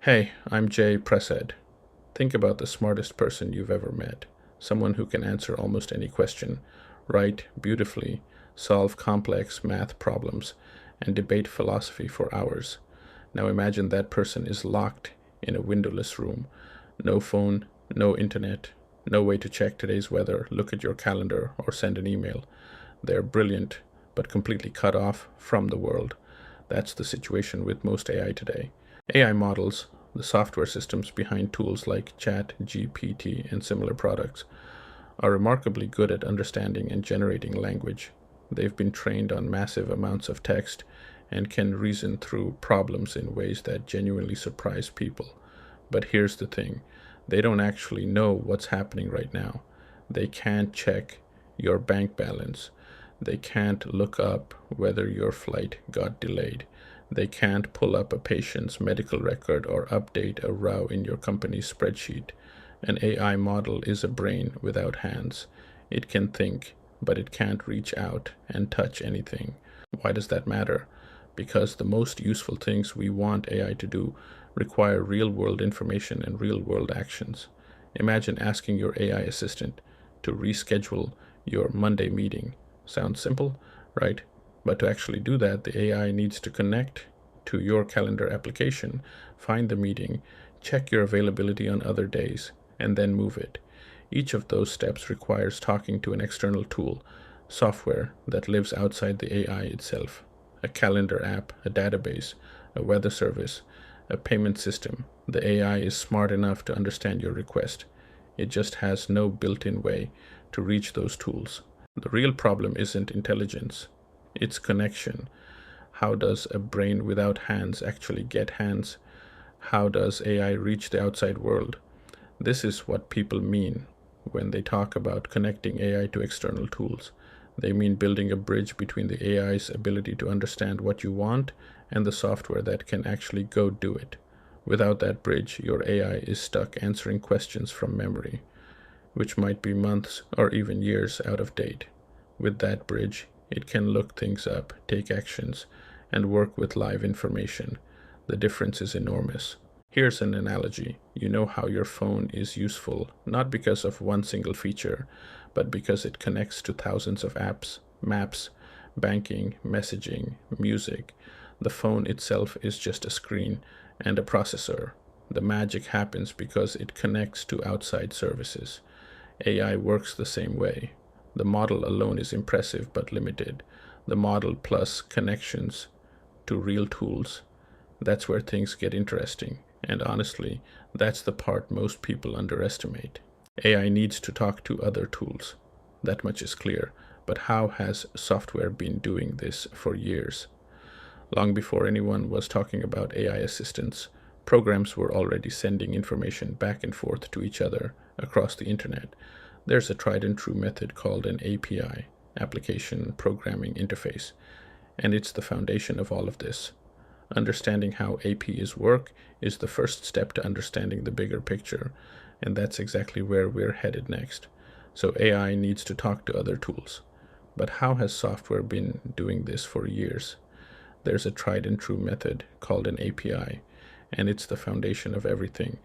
Hey, I'm Prasad. Think about the smartest person you've ever met. Someone who can answer almost any question, write beautifully, solve complex math problems, and debate philosophy for hours. Now imagine that person is locked in a windowless room. No phone, no internet, no way to check today's weather, look at your calendar, or send an email. They're brilliant, but completely cut off from the world. That's the situation with most AI today. AI models, the software systems behind tools like Ch.1 and similar products, are remarkably good at understanding and generating language. They've been trained on massive amounts of text and can reason through problems in ways that genuinely surprise people. But here's the thing, they don't actually know what's happening right now. They can't check your bank balance. They can't look up whether your flight got delayed. They can't pull up a patient's medical record or update a row in your company's spreadsheet. An AI model is a brain without hands. It can think, but it can't reach out and touch anything. Why does that matter? Because the most useful things we want AI to do require real world information and real world actions. Imagine asking your AI assistant to reschedule your Monday meeting. Sounds simple, right? But to actually do that, the AI needs to connect to your calendar application, find the meeting, check your availability on other days, and then move it. Each of those steps requires talking to an external tool, software that lives outside the AI itself, a calendar app, a database, a weather service, a payment system. The AI is smart enough to understand your request. It just has no built-in way to reach those tools. The real problem isn't intelligence, it's connection. How does a brain without hands actually get hands? How does AI reach the outside world? This is what people mean when they talk about connecting AI to external tools. They mean building a bridge between the AI's ability to understand what you want and the software that can actually go do it. Without that bridge, your AI is stuck answering questions from memory, which might be months or even years out of date. With that bridge, it can look things up, take actions, and work with live information. The difference is enormous. Here's an analogy. You know how your phone is useful, not because of one single feature, but because it connects to thousands of apps, maps, banking, messaging, music. The phone itself is just a screen and a processor. The magic happens because it connects to outside services. AI works the same way. The model alone is impressive but limited. The model plus connections to real tools, that's where things get interesting. And honestly, that's the part most people underestimate. AI needs to talk to other tools. That much is clear. But how has software been doing this for years? Long before anyone was talking about AI assistants, programs were already sending information back and forth to each other across the internet. There's a tried and true method called an API, Application Programming Interface, and it's the foundation of all of this. Understanding how APIs work is the first step to understanding the bigger picture, and that's exactly where we're headed next. So AI needs to talk to other tools. But how has software been doing this for years? There's a tried and true method called an API, and it's the foundation of everything.